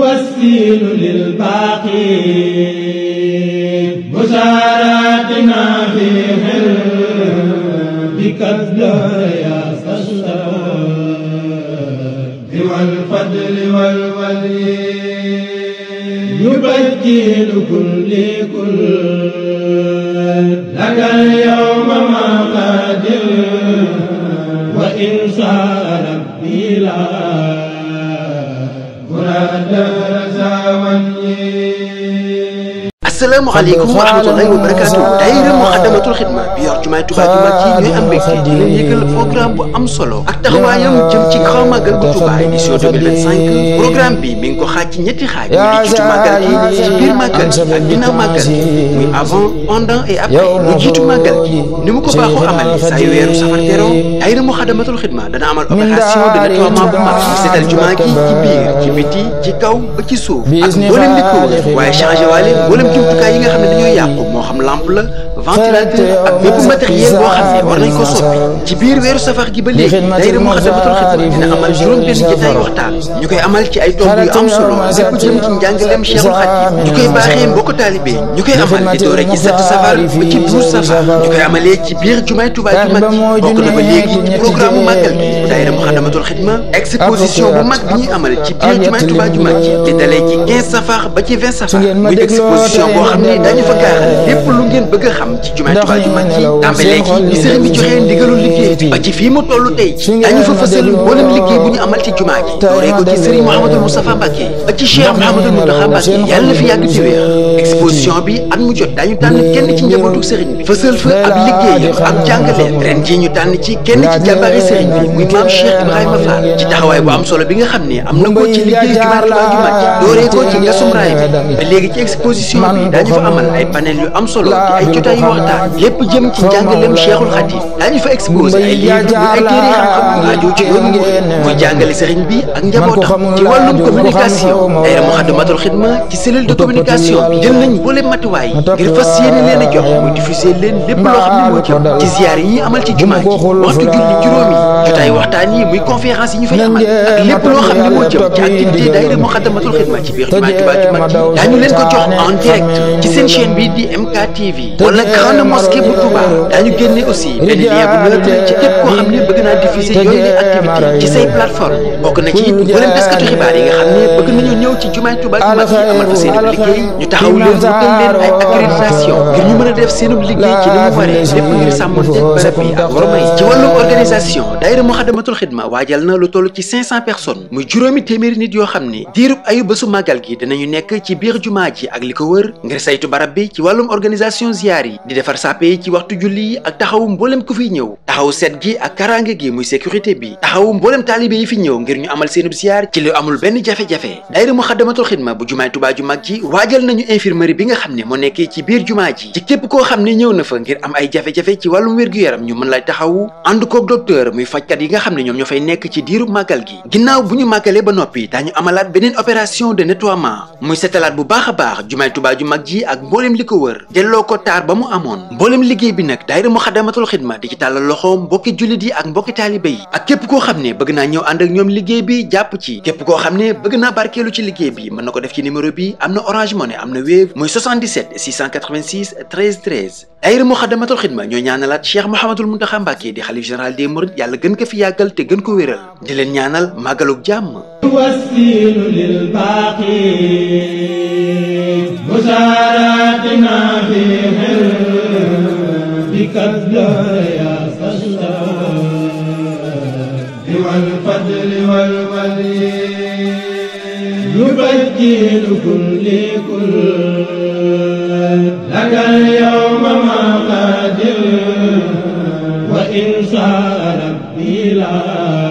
الوسيل للباقي بشاراتنا في حلمك يا الشرف والفضل والولي يبجل كل لك اليوم ما قادر وإن شاء ربي لا asalaamaaleykum wa rahmatullahi wa barakaatu. daayira Muxaddamatul Xidma bi yor jumaay Tuubaa ju mag ji ñooy am mbégte di leen yëgal programme bu am solo ak taxawaayam jëm ci Grand Magal bu Touba édition 2025. programme bi mi ngi ko xaaj ci ñetti xaaj muy jiitu màggal gi ci biir màggal gi ak ginnaaw màggal gi muy avant pendant et après. lu jiitu màggal gi ni mu ko baaxoo amalee saa yu weeru safar teroo daayira Muxaddamatul Xidma dana amal opération de nettoiement bu mag mu seetal jumaa gi ci biir ci biti ci kaw ba ci suuf ak mboolem li ko wër waaye changé waale mboolem jumtukaay yi nga xam ne dañoo yàqu moo xam lampe la ventilateur ak bépp matériel boo xam ne war nañ ko soppi. ci biir weeru safar gi ba léegi daayira Muxaddamatul Xidma dina amal juróom-benn jotaay waxtaan ñu koy amal ci ay tomb yu am solo lépp jëm ci njàngaleem Cheikhul Khadim ñu koy baaxee mbokk taalibe ñu koy amal di doore ci 7 safar ba ci 12 safar ñu koy amalee ci biir jumaay Tuubaa ju mag ji bokk na ba léegi ci programme màggal bi daayira Muxaddamatul Xidma exposition bu mag bi ñuy amal ci biir jumaay Tuubaa ju mag ji di dalee ci 15 safar ba ci 20 safar muy exposition boo xam ne dañu fa gaaral lépp lu ngeen bëgg a xam ci jumaay Tuubaa ju mag ji tàmbalee ci ni sëriñ bi joxee ndigalul liggéey ba ci fii mu toll tey dañu fa fësal mboolem liggéey bu ñu amal ci jumaa ji dooree ko ci sëriñ Mouhamadou Moustapha Mbacké ba ci Cheikh Mouhamadou Mountakha Mbacké yàlla na fi yàgg ci wér. exposition bi at mu jot dañu tànn kenn ci njabootu sëriñ bi fësal fa ab liggéeyam ak jàngaleem ren jii ñu tànn ci kenn ci jàmbaari sëriñ bi muy maam Cheikh Ibrahima Fall ci taxawaay bu am solo bi nga xam ne am na ko ci liggéey jumaa Tuubaa ju mag ji dooree ko ci gasum raay bi ba léegi ci exposition bi dañu fa amal ay panel yu am solo ci ay jotaay yu waxtaan lépp jëm ci njàngaleem Cheikhul Khadim dañu fa exposé ay livre muy ay téere xam-xam yu aju ci yoonu muy jàngale sëriñ bi ak njabootam ci wàllum communication. daayira Muxaddamatul Xidma ci cellule de communication bi jël nañ mboolem matuwaay ngir fas yéene leen a jox muy diffuser leen lépp loo xam ne moo jëm ci ziyaar yi ñuy amal ci jumaa ji waxtu julli juróomi jotaay waxtaan yi muy conférence yi ñu fay amal ak lépp loo xam ne moo jëm ci activité daayira Muxaddamatul Xidma ci biir jumaa Tuubaa ju mag ji daañu leen ko jox en direct ci seen chaîne bi di MKTV wala grande mosquée bu Touba. daañu génne aussi benn lien bu neutre ci képp koo xam ne bëgg naa diffuser yooyu les activité ci say plateforme bokk na ci mboolem taskatu xibaar yi nga xam ne bëgg nañu ñëw ci jumaay Tuubaa ju mag ji amal fa seenub liggéey ñu taxaw leen wutal leen ay accréditation ngir ñu mën a def seenub liggéey ci ni mu waree lépp ngir sàmmonteeg barab yi ak worma yi. ci wàllum organisation daayira Muxaddamatul Xidma waajal na lu toll ci 500 personnes muy juróomi téeméeri nit yoo xam ne diirub ayu bésu màggal gi dinañu nekk ci biir jumaa ji ak li ko wër ngir saytu barab bi ci wàllum organisation ziyaar yi di defar sàppe yi ci waxtu julli yi ak taxawu mboolem ku fiy ñëw taxawu set gi ak karange gi muy sécurité bi taxawu mboolem taalibe yi fi ñëw ngir ñu amal seenub ziyaar ci lu amul benn jafe-jafe. daayira Muxaddamatul Xidma bu jumaay Tuubaa ju mag ji waajal nañu infirmerie bi nga xam ne moo nekkee ci biir jumaa ji ci képp koo xam ne ñëw na fa ngir am ay jafe-jafe ci wàllum wér-gu-yaram ñu mën lay taxawu ànd koog docteur muy fajkat yi nga xam ne ñoom ñoo fay nekk ci diirub màggal gi. ginnaaw bu ñu màggalee ba noppi daañu amalaat beneen opération de nettoiement muy setalaat bu baax a baax jumaay Tuubaa ju mag ji ak mboolem li ko wër delloo ko taar ba mu amoon. mboolem liggéey bi nag daayira Muxaddamatul Xidma di ci tàllal loxoom mbokki jullit yi ak mbokki taalibe yi ak képp koo xam ne bëgg naa ñëw ànd ak ñoom liggéey bi jàpp ci képp koo xam ne bëgg naa barkeelu ci liggéey bi mën na ko def ci numéro bi am na Orange Money am na Wave muy 77 686 13 13. daayira Muxaddamatul Xidma ñoo ñaanalaat Cheikh Mouhamadul Mountakha Mbacké di xalif général des mourides yàlla gën ko fi yàggal te gën ko wéral di leen ñaanal màggalug jàmm. والفضل والولي يبجل كل لك اليوم ما قادر وإن شاء ربي لا